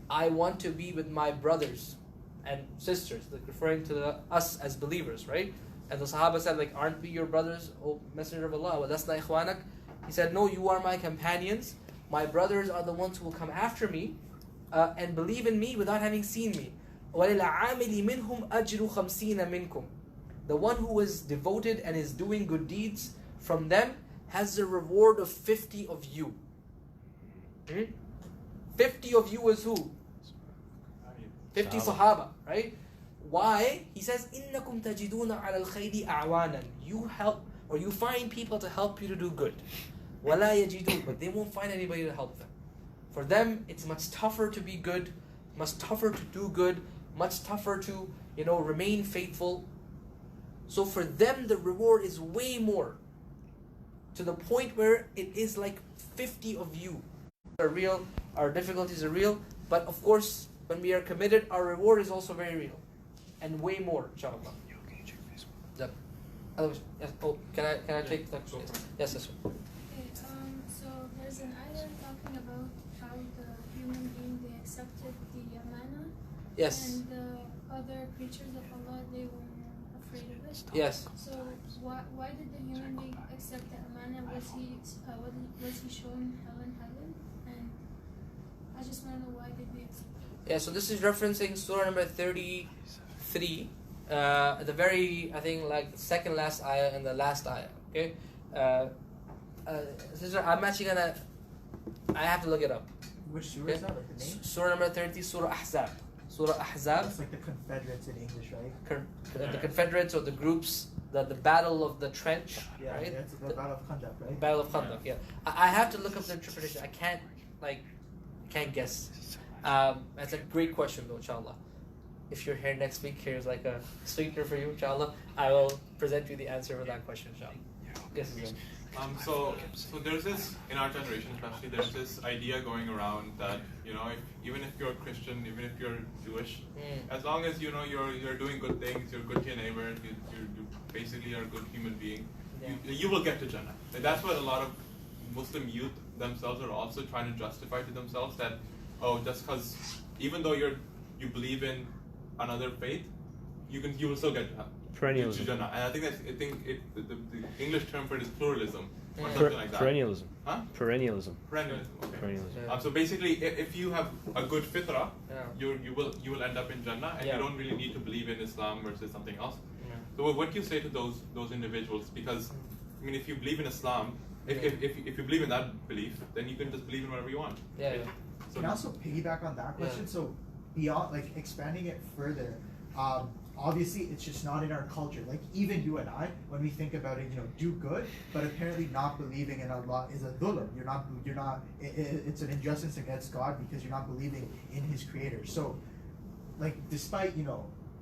I want to be with my brothers and sisters, like referring to us as believers, right? And the Sahaba said, like, aren't we your brothers, O Messenger of Allah? وَلَسْنَا إِخْوَانَكَ. He said, no, you are my companions. My brothers are the ones who will come after me and believe in me without having seen me. وَلِلْعَامِلِ مِنْهُمْ أَجْرُ خَمْسِينَ مِنْكُمْ. The one who is devoted and is doing good deeds from them has the reward of 50 of you. 50 of you is who? 50 Sahaba, right? Why? He says, إِنَّكُمْ تَجِدُونَ عَلَى الْخَيْرِ أَعْوَانًا. You help, or you find people to help you to do good. وَلَا يَجِدُونَ. But they won't find anybody to help them. For them, it's much tougher to be good, much tougher to do good, much tougher to, remain faithful. So for them, the reward is way more. To the point where it is like 50 of you. Are real, our difficulties are real, but of course, when we are committed, our reward is also very real. And way more, inshallah. Yep. Yes. Oh, can I take that? Yes, yes. Okay, so there's an ayah talking about how the human being, they accepted the amana. Yes. And the other creatures of Allah, they were afraid of it. Yes. So why did the human being accept the amana? Was he shown heaven? And I just want to know, why did we accept it? Yeah, so this is referencing surah number 33, the very, I think, like the second last ayah and the last ayah. Okay, sister, I'm actually gonna, I have to look it up. Which surah is that? Like the name? Surah number 30, Surah Ahzab. Surah Ahzab. It's like the Confederates in English, right? The Confederates or the groups, the battle of the trench, Yeah, right? yeah, it's the Battle of Khandaq, right? Battle of Khandaq. Yeah, I have to look up the interpretation. I can't guess. That's a great question though, inshallah. If you're here next week, here's like a sweetener for you, inshallah. I will present you the answer for that question, inshallah. Yes, Zim. So there's this, in our generation especially, there's this idea going around that, even if you're Christian, even if you're Jewish, as long as, you're doing good things, you're good to your neighbor, you basically are a good human being, you will get to Jannah. And that's what a lot of Muslim youth themselves are also trying to justify to themselves, that, just because, even though you believe in another faith, you will still get to Perennialism. Jannah. And I think the English term for it is pluralism, or something like that. Perennialism. Huh? Perennialism. Perennialism. Okay. Perennialism. So basically, if you have a good fitrah, you will end up in Jannah, and you don't really need to believe in Islam versus something else. So what do you say to those individuals? Because if you believe in Islam, if you believe in that belief, then you can just believe in whatever you want. Yeah. So Can I also piggyback on that question? So beyond, like, expanding it further, obviously it's just not in our culture. Like, even you and I, when we think about it, do good, but apparently not believing in Allah is a dhulm. It's an injustice against God because you're not believing in His Creator. So, like, despite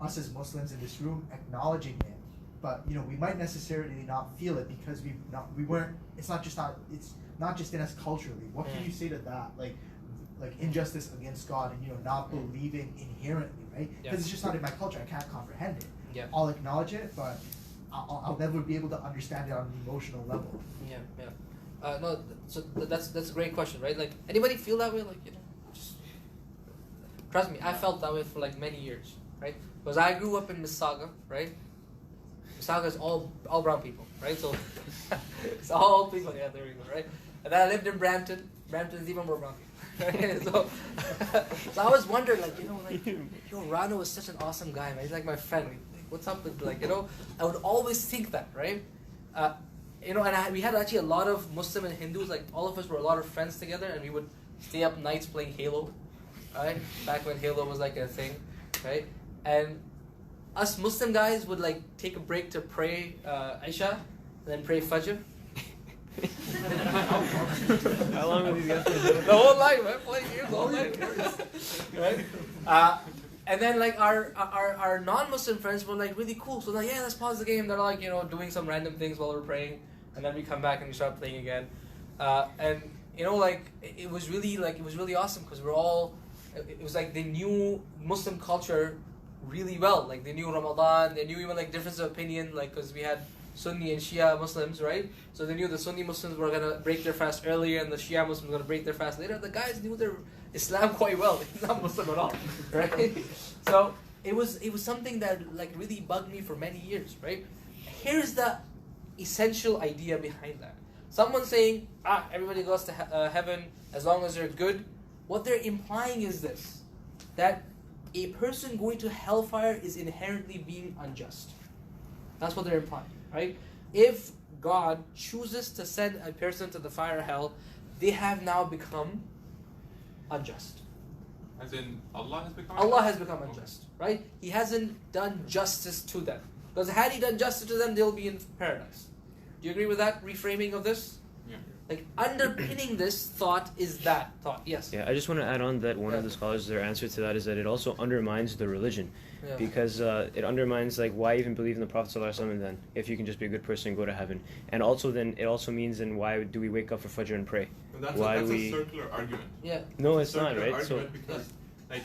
us as Muslims in this room acknowledging it, but we might necessarily not feel it because it's not just in us culturally. What can you say to that? Like injustice against God and not believing inherently, right? Because it's just not in my culture. I can't comprehend it. Yeah. I'll acknowledge it, but I'll never be able to understand it on an emotional level. Yeah. No, so that's a great question, right? Like, anybody feel that way? Like, just trust me, I felt that way for like many years, right? Because I grew up in Mississauga, right? Mississauga is all brown people, right? So it's all people. Yeah, there we go, right? And then I lived in Brampton. Brampton is even more brown people. Right? So I always wondered, like, Rano is such an awesome guy, man. He's like my friend. Like, what's up with, like, I would always think that, right? And we had actually a lot of Muslim and Hindus, like all of us were a lot of friends together, and we would stay up nights playing Halo, right? Back when Halo was like a thing, right? And us Muslim guys would like take a break to pray Isha, and then pray Fajr. How long were these guys doing? The whole night, man, playing games all night, right? And then like our non-Muslim friends were like really cool, so like, yeah, let's pause the game. They're like, doing some random things while we're praying, and then we come back and we start playing again. And like it was really awesome because it was like they knew Muslim culture really well. Like they knew Ramadan, they knew even like difference of opinion, like because we had Sunni and Shia Muslims, right? So they knew the Sunni Muslims were gonna break their fast earlier, and the Shia Muslims were gonna break their fast later. The guys knew their Islam quite well. He's not Muslim at all, right? So it was something that like really bugged me for many years, right? Here's the essential idea behind that. Someone saying, everybody goes to heaven as long as they're good. What they're implying is this, that a person going to hellfire is inherently being unjust. That's what they're implying, right? If God chooses to send a person to the fire of hell, they have now become unjust. As in, Allah has become Allah has become unjust, right? He hasn't done justice to them. Because had He done justice to them, they'll be in paradise. Do you agree with that reframing of this? Yeah. Like underpinning this thought is that thought. Yes. Yeah, I just want to add on that one of the scholars, their answer to that is that it also undermines the religion. Yeah. Because it undermines, like, why even believe in the Prophet ﷺ then, if you can just be a good person and go to heaven. And also then, it also means then why do we wake up for Fajr and pray? That's Why a do we... circular argument. Yeah. No, It's it's a not, circular right? So argument because, like,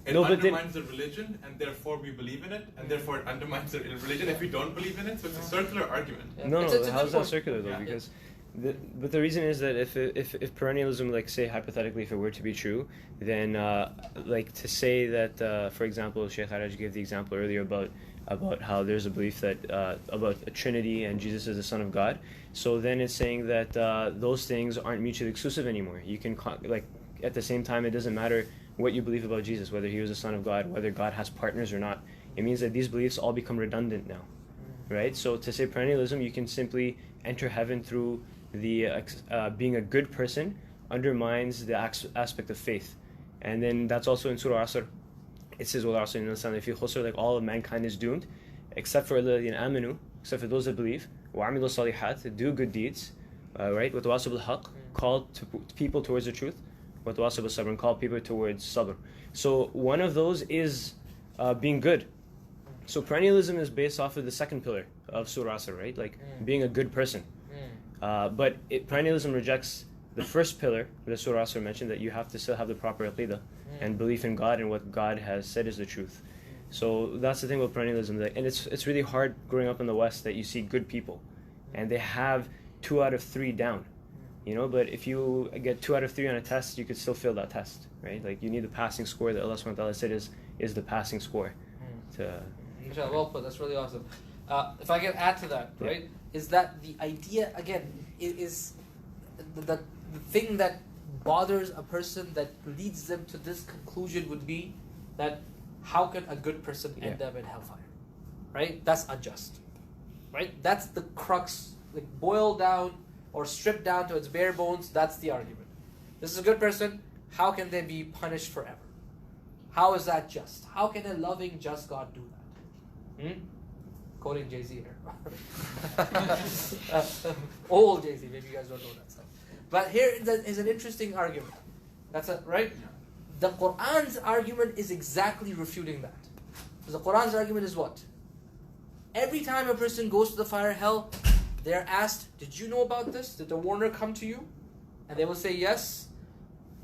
it No, but then- undermines the religion, and therefore we believe in it, and therefore it undermines the religion if we don't believe in it. So it's a circular argument. Yeah. No, It's a how's good that point. circular though? Yeah. Because, but the reason is that if perennialism, like say hypothetically, if it were to be true, then like to say that, for example, Sheikh Aarij gave the example earlier about how there's a belief that about a Trinity and Jesus is the Son of God. So then it's saying that those things aren't mutually exclusive anymore. You can like at the same time, it doesn't matter what you believe about Jesus, whether He was the Son of God, whether God has partners or not. It means that these beliefs all become redundant now, right? So to say perennialism, you can simply enter heaven through the being a good person undermines the aspect of faith. And then that's also in Surah Asr. It says, وَالْعَصْرِ إِنَّ الْإِنسَانَ لَفِي خُسْرٍ, like all of mankind is doomed, except for الَّذِينَ آمَنُوا, except for those that believe, وَعَمِلُوا الصَّالِحَاتِ, do good deeds, right? وَتَوَاصَوْا بِالْحَقِّ, call people towards the truth, وَتَوَاصَوْا بِالصَّبْرِ, call people towards sabr. So one of those is being good. So perennialism is based off of the second pillar of Surah Asr, right? Like being a good person. But perennialism rejects the first pillar that Surah Asr mentioned, that you have to still have the proper aqidah and belief in God and what God has said is the truth. So that's the thing with perennialism, and it's really hard growing up in the West that you see good people and they have 2 out of 3 down, but if you get 2 out of 3 on a test, you could still fail that test, right? Like you need the passing score that Allah subhanahu wa ta'ala said is the passing score. MashAllah, well put. That's really awesome. If I can add to that, right, is that the idea, again, is the thing that bothers a person that leads them to this conclusion would be that how can a good person end up in hellfire, right? That's unjust, right? That's the crux, like boiled down or stripped down to its bare bones. That's the argument. This is a good person. How can they be punished forever? How is that just? How can a loving, just God do that? Quoting Jay-Z here. Old Jay-Z, maybe you guys don't know that stuff. But here is an interesting argument. That's it, right? The Quran's argument is exactly refuting that. Because the Quran's argument is what? Every time a person goes to the fire hell, they're asked, did you know about this? Did the warner come to you? And they will say, yes.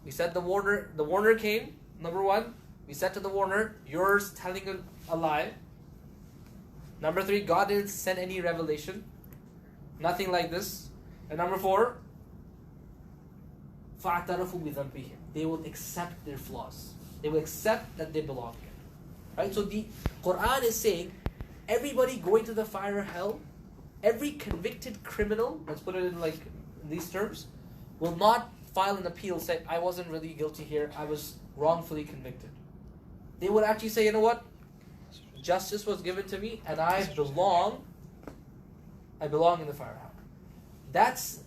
We said the warner came, number 1. We said to the warner, you're telling a lie. Number 3, God didn't send any revelation. Nothing like this. And number 4, فَاعْتَرَفُوا بِذَنْبِهِمْ, they will accept their flaws. They will accept that they belong here. Right? So the Quran is saying, everybody going to the fire or hell, every convicted criminal, let's put it in like in these terms, will not file an appeal, say, I wasn't really guilty here, I was wrongfully convicted. They would actually say, you know what? Justice was given to me and I belong in the fire or hell. That's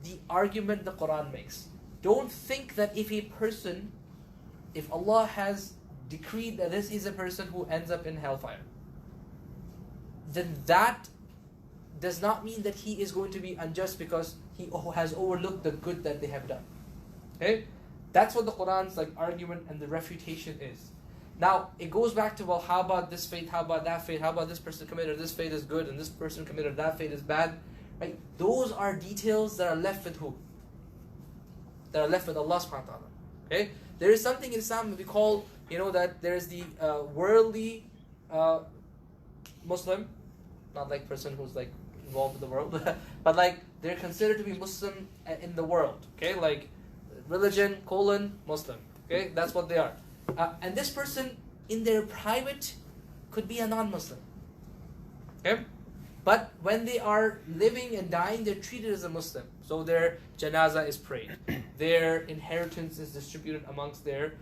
the argument the Quran makes. Don't think that if Allah has decreed that this is a person who ends up in hellfire, then that does not mean that he is going to be unjust because he has overlooked the good that they have done. Okay? That's what the Quran's like argument and the refutation is. Now, it goes back to, well, how about this fate, how about that fate, how about this person committed this fate is good and this person committed that fate is bad. Right? Those are details that are left with who? That are left with Allah subhanahu wa ta'ala. Okay? There is something in Islam that we call, that there is the worldly Muslim, not like person who's like involved with the world, but like they're considered to be Muslim in the world. Okay? Like religion, Muslim. Okay? That's what they are. And this person in their private could be a non-Muslim. Okay? But when they are living and dying, they're treated as a Muslim. So their janazah is prayed. Their inheritance is distributed amongst their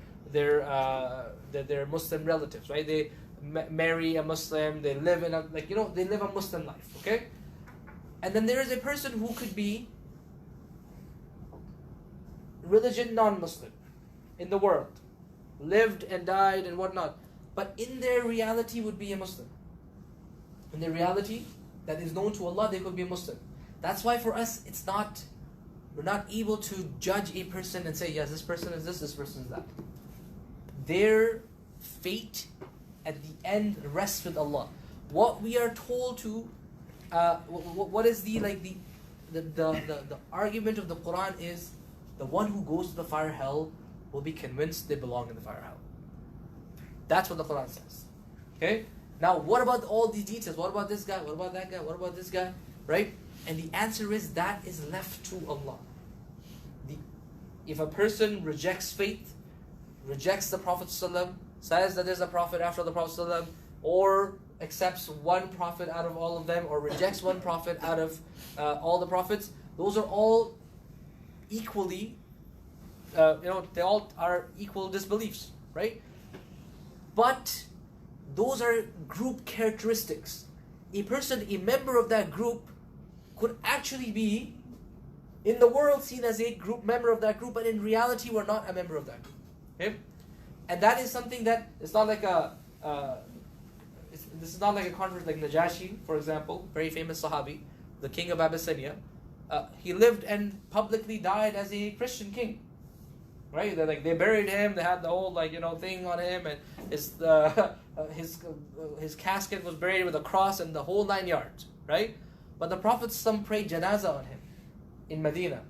Muslim relatives, right? They marry a Muslim, they live in they live a Muslim life, okay? And then there is a person who could be religion non-Muslim in the world, lived and died and whatnot, but in their reality would be a Muslim. In their reality that is known to Allah, they could be a Muslim. That's why for us, we're not able to judge a person and say, yes, this person is this person is that. Their fate at the end rests with Allah. What we are told to, what is the argument of the Quran is, the one who goes to the fire hell will be convinced they belong in the fire hell. That's what the Quran says. Okay? Now, what about all these details? What about this guy? What about that guy? What about this guy? Right? And the answer is that is left to Allah. If a person rejects faith, rejects the Prophet ﷺ, says that there's a prophet after the Prophet ﷺ, or accepts one prophet out of all of them, or rejects one prophet out of all the prophets, those are all equally, they all are equal disbeliefs, right? But those are group characteristics. A person, a member of that group, could actually be in the world seen as a group member of that group, but in reality we're not a member of that group. Okay? And that is something that it's not like this is not like a controversy like Najashi, for example, very famous Sahabi, the king of Abyssinia. He lived and publicly died as a Christian king. Right? They buried him. They had the whole thing on him, and his casket was buried with a cross and the whole 9 yards. Right? But the Prophet prayed janazah on him in Medina.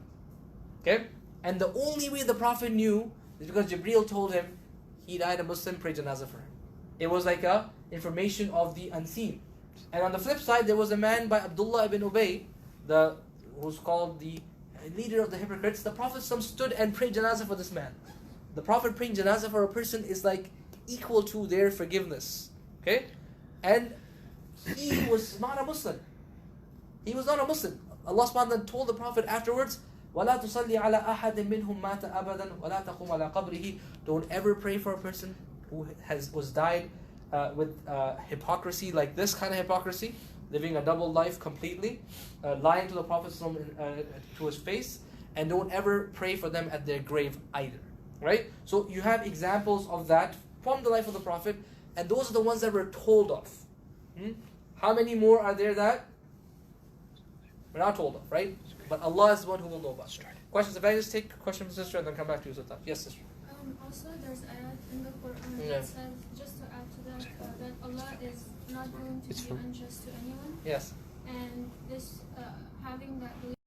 Okay? And the only way the Prophet knew is because Jibreel told him he died a Muslim, pray janazah for him. It was like a information of the unseen. And on the flip side, there was a man by Abdullah ibn Ubay, who's called the leader of the hypocrites. The Prophet stood and prayed janazah for this man. The Prophet praying janazah for a person is like equal to their forgiveness. Okay? And he was not a Muslim. He was not a Muslim. Allah subhanahu wa ta'ala told the Prophet afterwards, وَلَا تُصَلِّ عَلَىٰ أَحَدٍ مِّنْهُمْ مَاتَ أَبَدًا وَلَا تَقُمْ عَلَىٰ قَبْرِهِ. Don't ever pray for a person who was died with hypocrisy, like this kind of hypocrisy, living a double life completely, lying to the Prophet to his face, and don't ever pray for them at their grave either. Right? So you have examples of that from the life of the Prophet, and those are the ones that we're told of. How many more are there that we're not told of, right? But Allah is the one who will know about. Questions? If I just take questions from sister and then come back to you, Sultan. Yes, sister. Also, there's ayat in the Quran that says, just to add to that, that Allah is not going to be unjust to anyone. Yes. And this, having that belief